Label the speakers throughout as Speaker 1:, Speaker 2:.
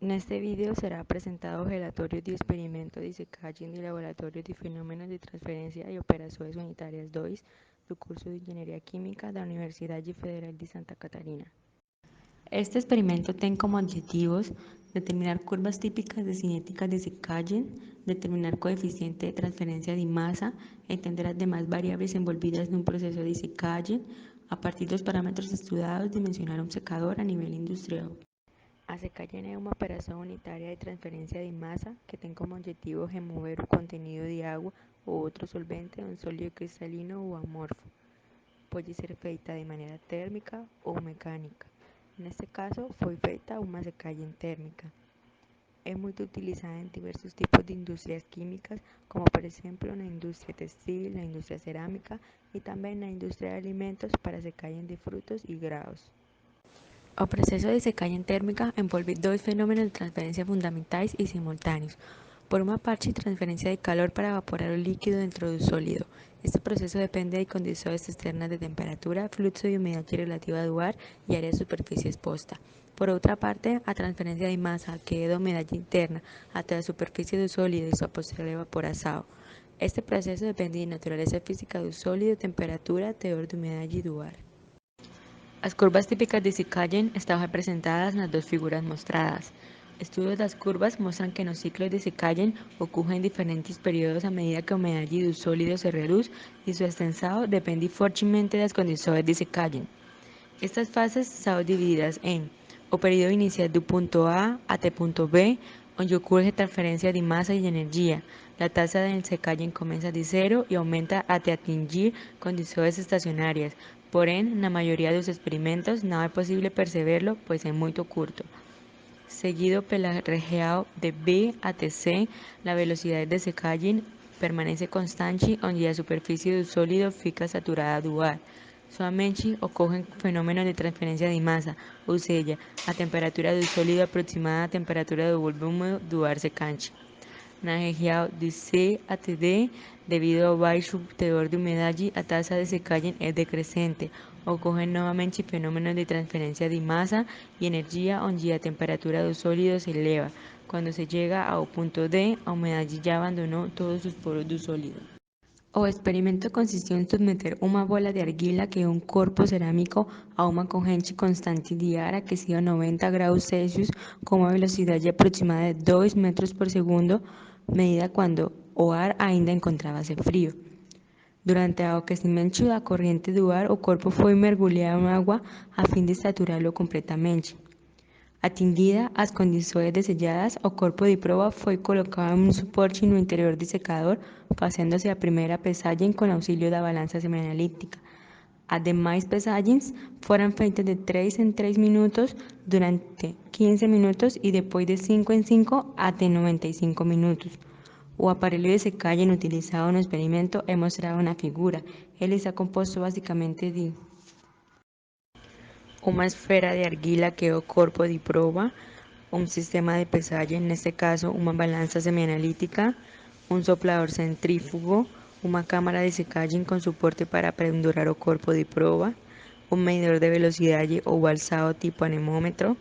Speaker 1: Neste vídeo será presentado o relatório de experimento de secagem de Laboratório de Fenômenos de Transferência e Operações Unitárias 2 do curso de Engenharia Química da Universidade Federal de Santa Catarina. Este experimento tem como objetivos determinar curvas típicas de cinética de secagem, determinar coeficiente de transferência de massa, entender as demais variáveis envolvidas num processo de secagem, a partir dos parâmetros estudados, dimensionar um secador a nível industrial. A secagem é uma operação unitária de transferência de massa que tem como objetivo remover o contenido de água ou outro solvente de um sólido cristalino ou amorfo. Pode ser feita de maneira térmica ou mecânica. Neste caso, foi feita uma secagem térmica. É muito utilizada em diversos tipos de indústrias químicas, como por exemplo na indústria textil, na indústria cerâmica e também na indústria de alimentos para secagem de frutos e graus. O processo de secagem térmica envolve dois fenômenos de transferência fundamentais e simultâneos. Por uma parte, transferência de calor para evaporar o líquido dentro do sólido. Este processo depende de condições externas de temperatura, fluxo de umidade relativa do ar e área de superfície exposta. Por outra parte, a transferência de massa, que é da umidade interna até a superfície do sólido e sua posterior evaporação. Este processo depende de natureza física do sólido, temperatura, teor de umidade do ar. As curvas típicas de secagem estão representadas nas duas figuras mostradas. Estudos das curvas mostram que nos ciclos de secagem ocorrem diferentes períodos à medida que a umidade do sólido se reduz e sua extensão depende fortemente das condições de secagem. Estas fases são divididas em o período inicial do ponto A até ponto B, onde ocorre transferência de massa e energia. A taxa de secagem começa de zero e aumenta até atingir condições estacionárias. Porém, na maioria dos experimentos não é possível percebê-lo, pois é muito curto. Seguido pela região de B até C, a velocidade de secagem permanece constante, onde a superfície do sólido fica saturada do ar. Somente ocorrem fenômenos de transferência de massa, ou seja, a temperatura do sólido aproximada à temperatura do volume do ar secante. Na região de C até D, devido ao baixo teor de umidade, a taxa de secagem é decrescente. Ocorrem novamente fenômenos de transferência de massa e energia, onde a temperatura do sólido se eleva. Quando se chega ao ponto D, a umidade já abandonou todos os poros do sólido. O experimento consistiu em submeter uma bola de argila, que é um corpo cerâmico, a uma corrente constante de ar aquecido a 90 graus Celsius com uma velocidade aproximada de 2 metros por segundo, medida quando o ar ainda encontrava-se frio. Durante o aquecimento da corrente do ar, o corpo foi mergulhado em água a fim de saturá-lo completamente. Atingidas as condições desejadas, o corpo de prova foi colocado em um suporte no interior do secador, fazendo-se a primeira pesagem com auxílio da balança semianalítica. As demais pesagens foram feitas de 3 em 3 minutos durante 15 minutos e depois de 5 em 5 até 95 minutos. O aparelho de secagem utilizado no experimento é mostrado na figura. Ele está composto basicamente de uma esfera de argila, que é o corpo de prova, um sistema de pesagem, neste caso uma balança semianalítica, um soplador centrífugo, uma câmara de secagem com suporte para pendurar o corpo de prova, um medidor de velocidade ou balsado tipo anemômetro,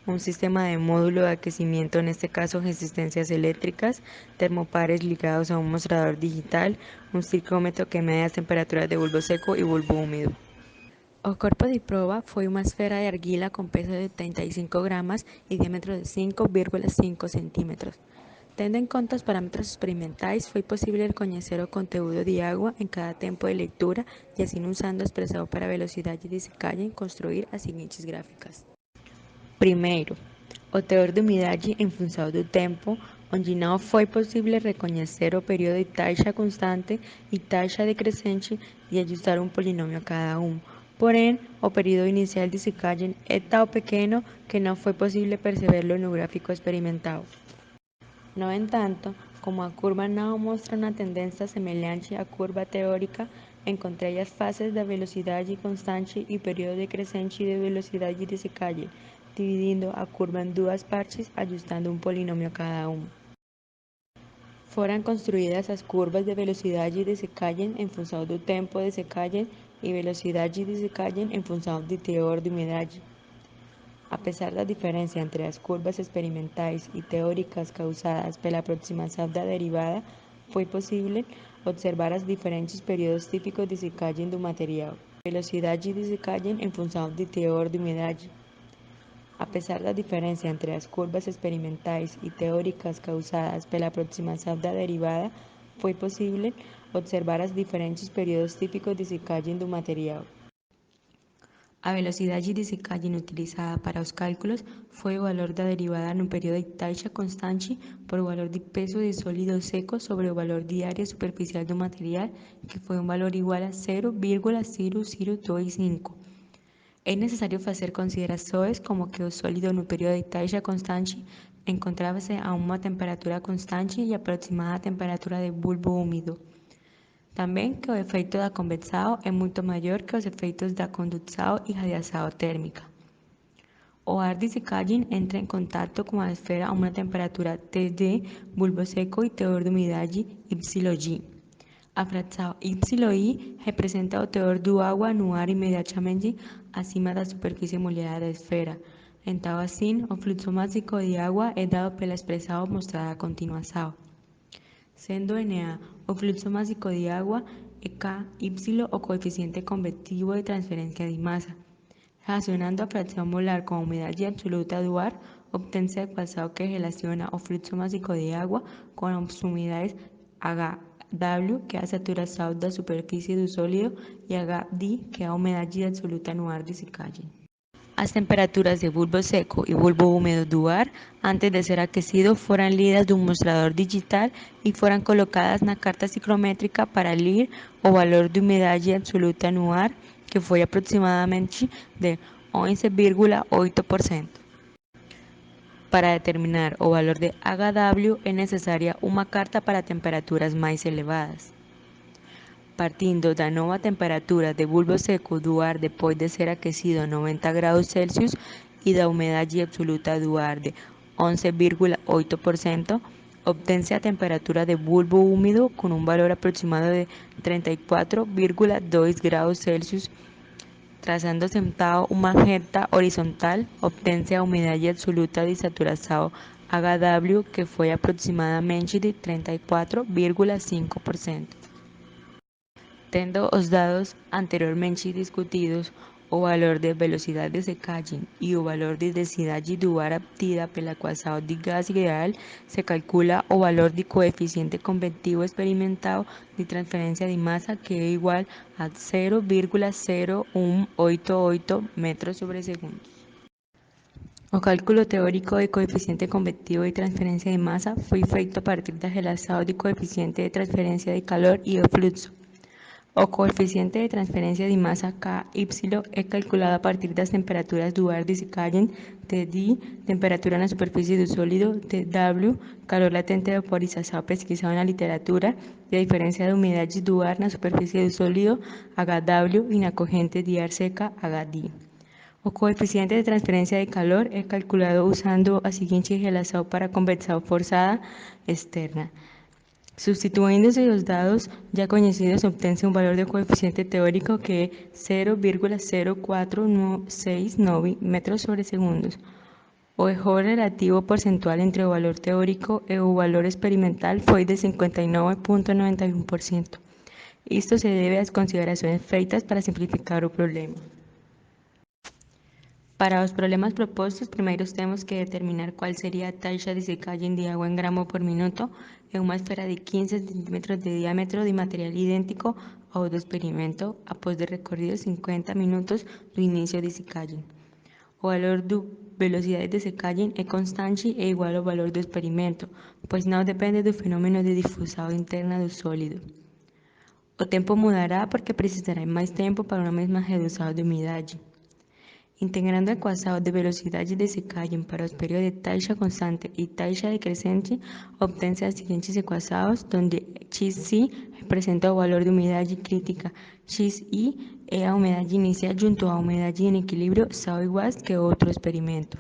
Speaker 1: um sistema de módulo de aquecimento, neste caso resistências elétricas, termopares ligados a um mostrador digital, um ciclômetro que mede as temperaturas de bulbo seco e bulbo úmido. O corpo de prova foi uma esfera de argila com peso de 35 gramas e diâmetro de 5,5 centímetros. Tendo em conta os parâmetros experimentais, foi possível conhecer o conteúdo de água em cada tempo de leitura e, assim, usando a expressão para a velocidade de secagem, construir as seguintes gráficas. Primeiro, o teor de umidade em função do tempo, onde não foi possível reconhecer o período de taxa constante e taxa decrescente e ajustar um polinômio a cada um. Porém, o período inicial de secagem é tão pequeno que não foi possível percebê-lo no gráfico experimental. No entanto, como a curva não mostra uma tendência semelhante à curva teórica, encontrei as fases da velocidade constante e período decrescente de velocidade de secagem, dividindo a curva em duas partes, ajustando um polinômio a cada um. Foram construídas as curvas de velocidade de secagem em função do tempo de secagem e velocidade de secagem em função do teor de umidade. A pesar da diferença entre as curvas experimentais e teóricas causadas pela aproximação da derivada, foi possível observar os diferentes períodos típicos de secagem do material, velocidade de secagem em função de teor de umidade. A pesar da diferença entre as curvas experimentais e teóricas causadas pela aproximação da derivada, foi possível observar os diferentes períodos típicos de secagem do material. A velocidade de secagem utilizada para os cálculos foi o valor da derivada no período de taxa constante por o valor de peso de sólido seco sobre o valor de área superficial do material, que foi um valor igual a 0,0025. É necessário fazer considerações como que o sólido no período de taxa constante encontrava-se a uma temperatura constante e aproximada à temperatura de bulbo úmido. Também que o efeito da convecção é muito maior que os efeitos da condução e radiação térmica. O ar de secagem entra em contato com a esfera a uma temperatura Td, bulbo seco e teor de umidade YG. A fração YI representa o teor do água no ar imediatamente acima da superfície molhada da esfera. Então, assim, o fluxo máximo de água é dado pela expressão mostrada a continuação. Sendo Na o fluxo máximo de água e Ky o coeficiente convectivo de transferência de massa. Relacionando a fração molar com a umidade absoluta do ar, obtém-se a equação que relaciona o fluxo máximo de água com as umidades HW, que é a saturação da superfície do sólido, e HD, que é a umidade absoluta no ar de secagem. As temperaturas de bulbo seco e bulbo úmido do ar, antes de ser aquecido, foram lidas de um mostrador digital e foram colocadas na carta ciclométrica para ler o valor de umidade absoluta no ar, que foi aproximadamente de 11,8%. Para determinar o valor de HW é necessária uma carta para temperaturas mais elevadas. Partindo da nova temperatura de bulbo seco do ar depois de ser aquecido a 90 graus Celsius e da umidade absoluta do ar de 11,8%, obtém-se a temperatura de bulbo úmido com um valor aproximado de 34,2 graus Celsius. Trazando-se então uma reta horizontal, obtém-se a umidade absoluta de saturação HW, que foi aproximadamente de 34,5%. Tendo os dados anteriormente discutidos, o valor de velocidade de secagem e o valor de densidade do ar obtida pela equação de gás ideal, se calcula o valor de coeficiente convectivo experimental de transferência de massa, que é igual a 0,0188 metros sobre segundo. O cálculo teórico de coeficiente convectivo de transferência de massa foi feito a partir da relação de coeficiente de transferência de calor e o fluxo. O coeficiente de transferência de massa Ky é calculado a partir das temperaturas do ar de secagem, Td, temperatura na superfície do sólido, Tw, calor latente de vaporização pesquisado na literatura, e a diferença de umidade do ar na superfície do sólido, Hw, e na corrente de ar seca, Hd. O coeficiente de transferência de calor é calculado usando a seguinte relação para convecção forçada externa. Substituindo-se os dados já conhecidos, obtém-se um valor de coeficiente teórico que é 0,0469 metros sobre segundos. O erro relativo percentual entre o valor teórico e o valor experimental foi de 59,91%. Isto se deve às considerações feitas para simplificar o problema. Para os problemas propostos, primeiro temos que determinar qual seria a taxa de secagem de água em gramo por minuto em uma esfera de 15 centímetros de diâmetro de material idêntico ao do experimento, após de recorridos 50 minutos do início de secagem. O valor da velocidade de secagem é constante e igual ao valor do experimento, pois não depende do fenômeno de difusão interna do sólido. O tempo mudará porque precisará mais tempo para uma mesma redução de umidade. Integrando a equação de velocidade de secagem para os períodos de taxa constante e taxa decrescente, obtém-se as seguintes equações, onde Xc representa o valor de umidade crítica, Xi é a umidade inicial junto à umidade em equilíbrio, são iguais que outro experimento.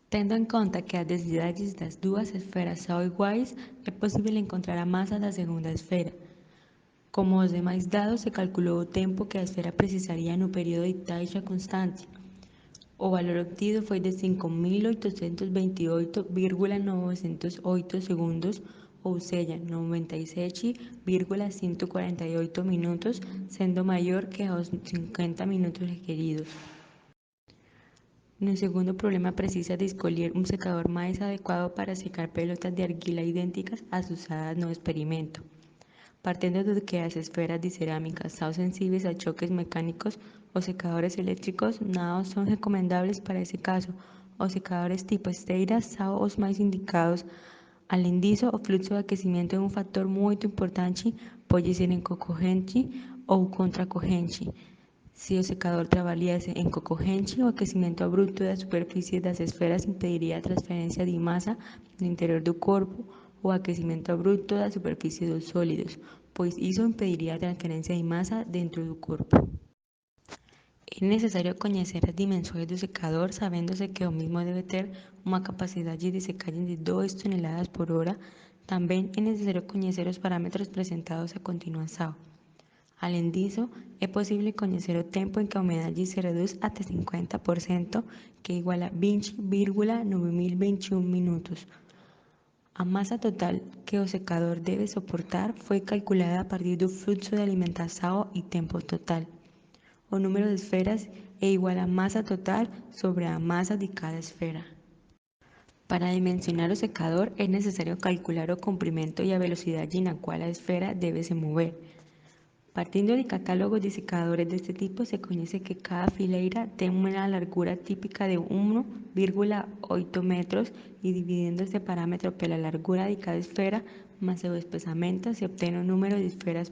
Speaker 1: Tendo em conta que as densidades das duas esferas são iguais, é possível encontrar a massa da segunda esfera. Como os demais dados, se calculou o tempo que a esfera precisaria no período de taxa constante. O valor obtido foi de 5.828,908 segundos, ou seja, 97,148 minutos, sendo maior que os 50 minutos requeridos. No segundo problema precisa de escolher um secador mais adequado para secar pelotas de argila idênticas às usadas no experimento. Partiendo de que as esferas de cerámica são sensíveis a choques mecânicos, os secadores elétricos não são recomendáveis para esse caso. Os secadores tipo esteira são os mais indicados. Além disso, o fluxo de aquecimento é um fator muito importante, pode ser em cocorrente ou contracorrente. Se o secador trabalhasse em cocorrente, o aquecimento abrupto da superfície das esferas impediria a transferência de massa no interior do corpo, ou aquecimento abrupto da superfície dos sólidos, pois isso impediria a transferência de massa dentro do corpo. É necessário conhecer as dimensões do secador, sabendo-se que o mesmo deve ter uma capacidade de secagem de 2 toneladas por hora. Também é necessário conhecer os parâmetros apresentados a continuação. Além disso, é possível conhecer o tempo em que a umidade se reduz até 50%, que é igual a 20,9021 minutos. A massa total que o secador deve suportar foi calculada a partir do fluxo de alimentação e tempo total. O número de esferas é igual à massa total sobre a massa de cada esfera. Para dimensionar o secador é necessário calcular o comprimento e a velocidade na qual a esfera deve se mover. Partindo de catálogos de secadores deste tipo, se conhece que cada fileira tem uma largura típica de 1,8 metros e dividindo este parâmetro pela largura de cada esfera mais seu espessamento, se obtém o número de esferas